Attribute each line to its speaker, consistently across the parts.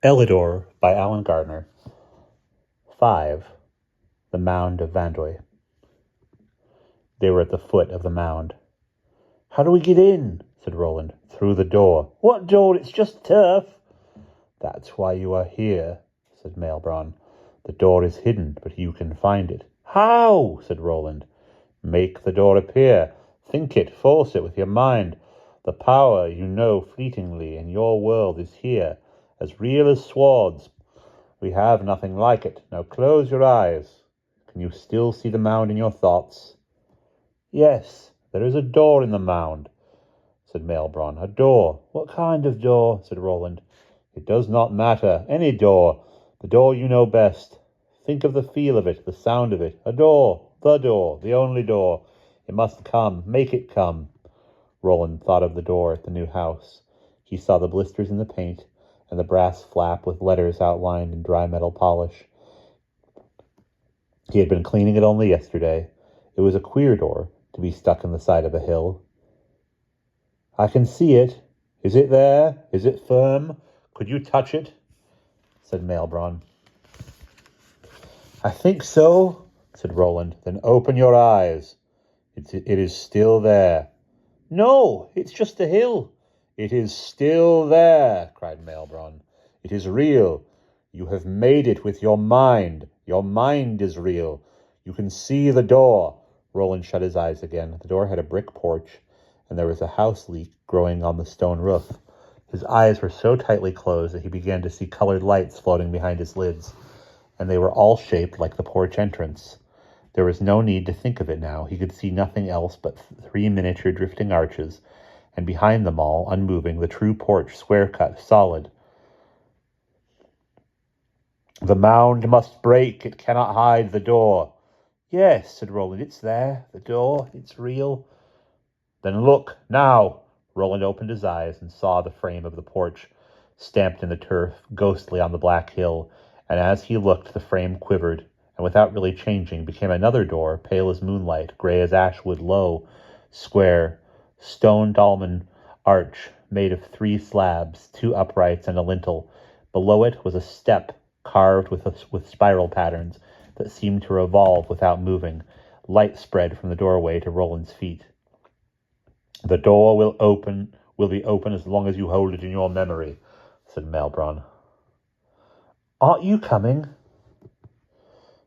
Speaker 1: Elidor by Garner. 5. The Mound of Vandwy. They were at the foot of the mound. "How do we get in?" said Roland. "Through the door." "What door? It's just turf." "That's why you are here," said Maelbron. "The door is hidden, but you can find it." "How?" said Roland. "Make the door appear. Think it, force it with your mind. The power you know fleetingly in your world is here, as real as swords. We have nothing like it. Now close your eyes. Can you still see the mound in your thoughts?" "Yes, there is a door in the mound," said Maelbron. "A door. What kind of door?" said Roland. "It does not matter. Any door. The door you know best. Think of the feel of it, the sound of it. A door. The only door. It must come. Make it come." Roland thought of the door at the new house. He saw the blisters in the paint and the brass flap with letters outlined in dry metal polish. He had been cleaning it only yesterday. It was a queer door to be stuck in the side of a hill. "I can see it. Is it there? Is it firm? Could you touch it?" said Maelbron. "I think so," said Roland. "Then open your eyes. It is still there." "No, it's just a hill." "It is still there," cried Maelbron. "It is real. You have made it with your mind. Your mind is real. You can see the door." Roland shut his eyes again. The door had a brick porch, and there was a house leek growing on the stone roof. His eyes were so tightly closed that he began to see colored lights floating behind his lids, and they were all shaped like the porch entrance. There was no need to think of it now. He could see nothing else but 3 miniature drifting arches, and behind them all, unmoving, the true porch, square-cut, solid. "The mound must break. It cannot hide the door." "Yes," said Roland, "it's there. The door. It's real." "Then look, now." Roland opened his eyes and saw the frame of the porch, stamped in the turf, ghostly on the black hill, and as he looked, the frame quivered, and without really changing, became another door, pale as moonlight, gray as ashwood, low, square, stone dolmen arch made of 3 slabs, 2 uprights, and a lintel. Below it was a step carved with spiral patterns that seemed to revolve without moving. Light spread from the doorway to Roland's feet. "The door will be open as long as you hold it in your memory," said Maelbron. "Aren't you coming?"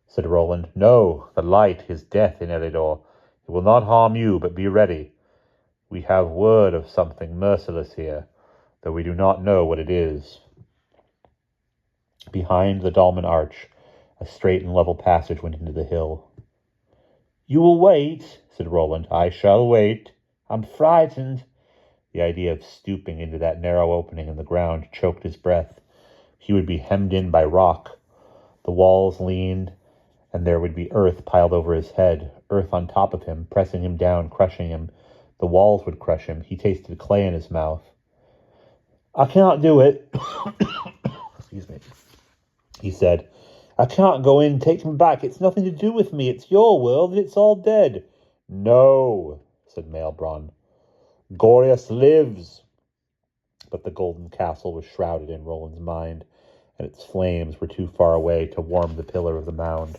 Speaker 1: said Roland. "No, the light is death in Elidor. It will not harm you, but be ready. We have word of something merciless here, though we do not know what it is." Behind the dolmen arch, a straight and level passage went into the hill. "You will wait," said Roland. "I shall wait. I'm frightened." The idea of stooping into that narrow opening in the ground choked his breath. He would be hemmed in by rock. The walls leaned, and there would be earth piled over his head, earth on top of him, pressing him down, crushing him. The walls would crush him. He tasted clay in his mouth. "I can't do it." Excuse me. He said, "I can't go in. Take me back. It's nothing to do with me. It's your world, and it's all dead." "No," said Maelbron. "Gorius lives." But the golden castle was shrouded in Roland's mind, and its flames were too far away to warm the pillar of the mound.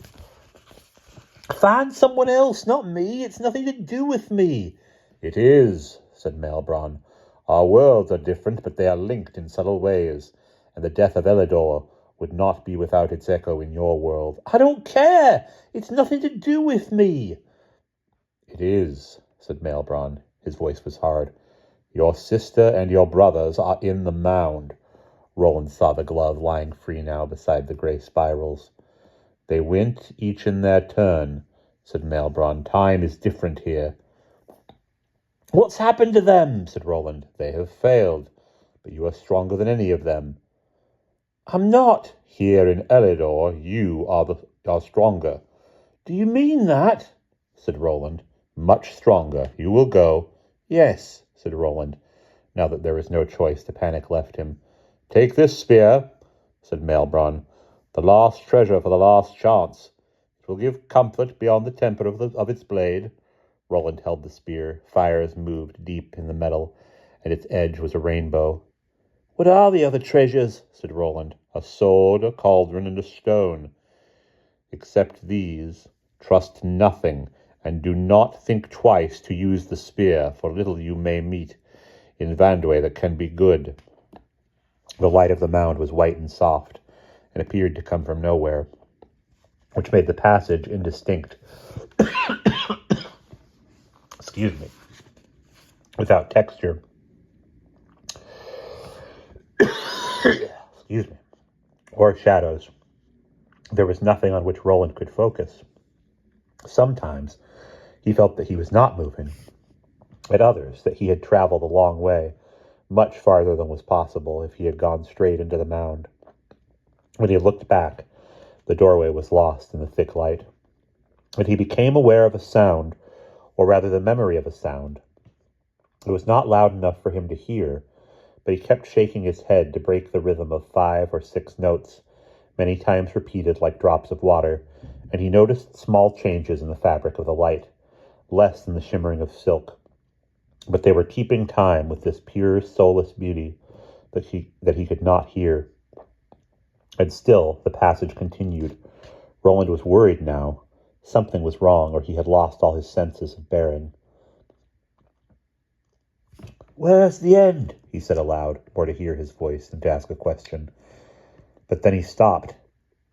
Speaker 1: "Find someone else, not me. It's nothing to do with me." "It is," said Maelbron. "Our worlds are different, but they are linked in subtle ways, and the death of Elidor would not be without its echo in your world." "I don't care. It's nothing to do with me." "It is," said Maelbron. His voice was hard. "Your sister and your brothers are in the mound." Roland saw the glove lying free now beside the gray spirals. "They went each in their turn," said Maelbron. "Time is different here." "What's happened to them?" said Roland. "They have failed, but you are stronger than any of them." "I'm not." "Here in Elidor, you are stronger." "Do you mean that?" said Roland. "Much stronger. You will go." "Yes," said Roland. Now that there was no choice, the panic left him. "Take this spear," said Maelbron. "The last treasure for the last chance. It will give comfort beyond the temper of its blade." Roland held the spear. Fires moved deep in the metal, and its edge was a rainbow. What are the other treasures? Said Roland. A sword, a cauldron, and a stone. Except these, trust nothing, and do not think twice to use the spear, for little you may meet in Vandwy that can be good. The light of the mound was white and soft, and appeared to come from nowhere, which made the passage indistinct. Excuse me. Without texture. Excuse me. Or shadows. There was nothing on which Roland could focus. Sometimes he felt that he was not moving. At others, that he had traveled a long way, much farther than was possible if he had gone straight into the mound. When he looked back, the doorway was lost in the thick light. But he became aware of a sound, or rather the memory of a sound. It was not loud enough for him to hear, but he kept shaking his head to break the rhythm of 5 or 6 notes, many times repeated like drops of water, and he noticed small changes in the fabric of the light, less than the shimmering of silk. But they were keeping time with this pure, soulless beauty that he could not hear. And still the passage continued. Roland was worried now. Something was wrong, or he had lost all his senses of bearing. "Where's the end?" he said aloud, more to hear his voice than to ask a question. But then he stopped.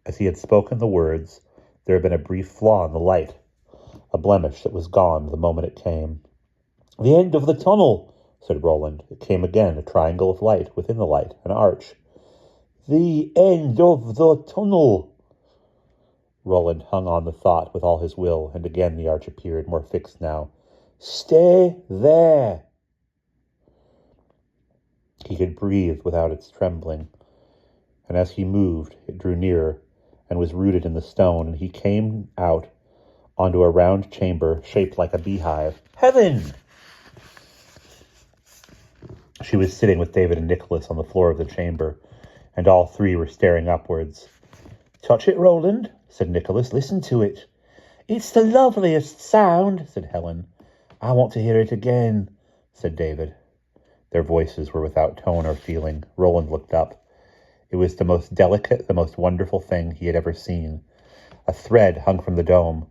Speaker 1: As he had spoken the words, there had been a brief flaw in the light, a blemish that was gone the moment it came. "The end of the tunnel," said Roland. It came again, a triangle of light, within the light, an arch. "The end of the tunnel." Roland hung on the thought with all his will, and again the arch appeared, more fixed now. "Stay there." He could breathe without its trembling, and as he moved, it drew nearer, and was rooted in the stone, and he came out onto a round chamber shaped like a beehive. "Helen!" She was sitting with David and Nicholas on the floor of the chamber, and all three were staring upwards. "Touch it, Roland," said Nicholas. "Listen to it." "It's the loveliest sound," said Helen. "I want to hear it again," said David. Their voices were without tone or feeling. Roland looked up. It was the most delicate, the most wonderful thing he had ever seen. A thread hung from the dome,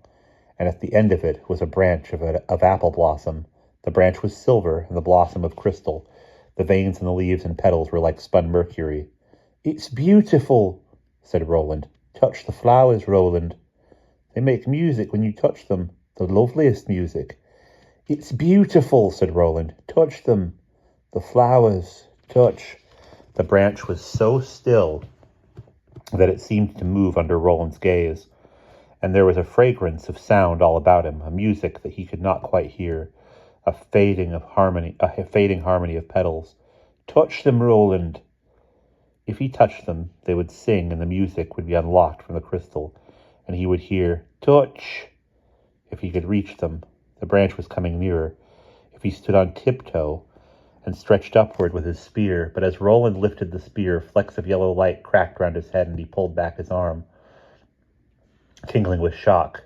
Speaker 1: and at the end of it was a branch of apple blossom. The branch was silver, and the blossom of crystal. The veins in the leaves and petals were like spun mercury. "It's beautiful," said Roland. "Touch the flowers, Roland. They make music when you touch them, the loveliest music." "It's beautiful," said Roland. "Touch them. The flowers. Touch." The branch was so still that it seemed to move under Roland's gaze, and there was a fragrance of sound all about him, a music that he could not quite hear, a fading harmony of petals. "Touch them, Roland." If he touched them, they would sing, and the music would be unlocked from the crystal, and he would hear, "Touch." If he could reach them, the branch was coming nearer. If he stood on tiptoe and stretched upward with his spear, but as Roland lifted the spear, flecks of yellow light cracked round his head, and he pulled back his arm, tingling with shock.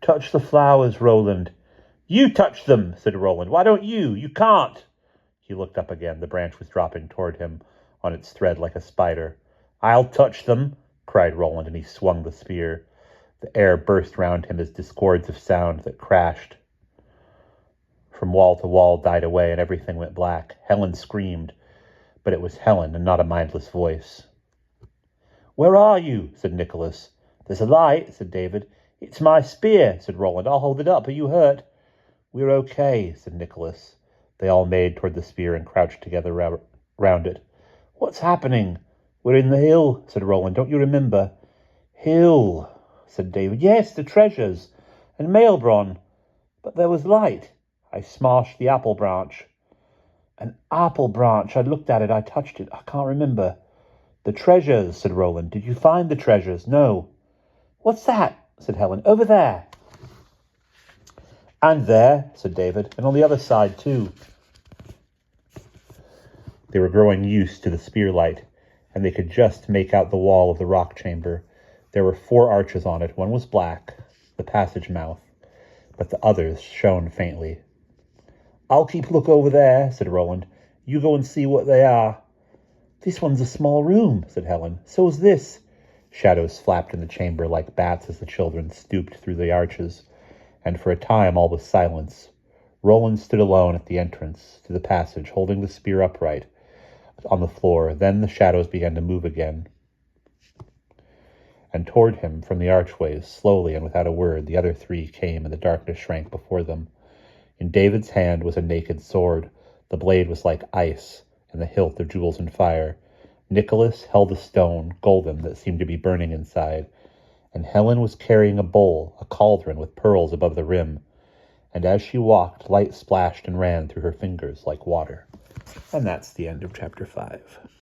Speaker 1: "Touch the flowers, Roland." "You touch them," said Roland. "Why don't you? You can't." He looked up again. The branch was dropping toward him on its thread like a spider. "I'll touch them," cried Roland, and he swung the spear. The air burst round him as discords of sound that crashed from wall to wall died away, and everything went black. Helen screamed, but it was Helen and not a mindless voice. "Where are you?" said Nicholas. "There's a light," said David. "It's my spear," said Roland. "I'll hold it up. Are you hurt?" "We're okay," said Nicholas. They all made toward the spear and crouched together round it. "What's happening?" "We're in the hill," said Roland. "Don't you remember?" "Hill," said David. "Yes, the treasures. And Maelbron. But there was light. I smashed the apple branch." "An apple branch. I looked at it. I touched it. I can't remember." "The treasures," said Roland. "Did you find the treasures?" "No." "What's that?" said Helen. "Over there." "And there," said David. "And on the other side, too." They were growing used to the spear light, and they could just make out the wall of the rock chamber. There were 4 arches on it. One was black, the passage mouth, but the others shone faintly. "I'll keep look over there," said Roland. "You go and see what they are." This one's a small room, said Helen. So's this. Shadows flapped in the chamber like bats as the children stooped through the arches, and for a time all was silence. Roland stood alone at the entrance to the passage, holding the spear upright on the floor. Then the shadows began to move again. And toward him, from the archways, slowly and without a word, the other three came, and the darkness shrank before them. In David's hand was a naked sword. The blade was like ice, and the hilt of jewels and fire. Nicholas held a stone, golden, that seemed to be burning inside, and Helen was carrying a bowl, a cauldron with pearls above the rim. And as she walked, light splashed and ran through her fingers like water. And that's the end of chapter 5.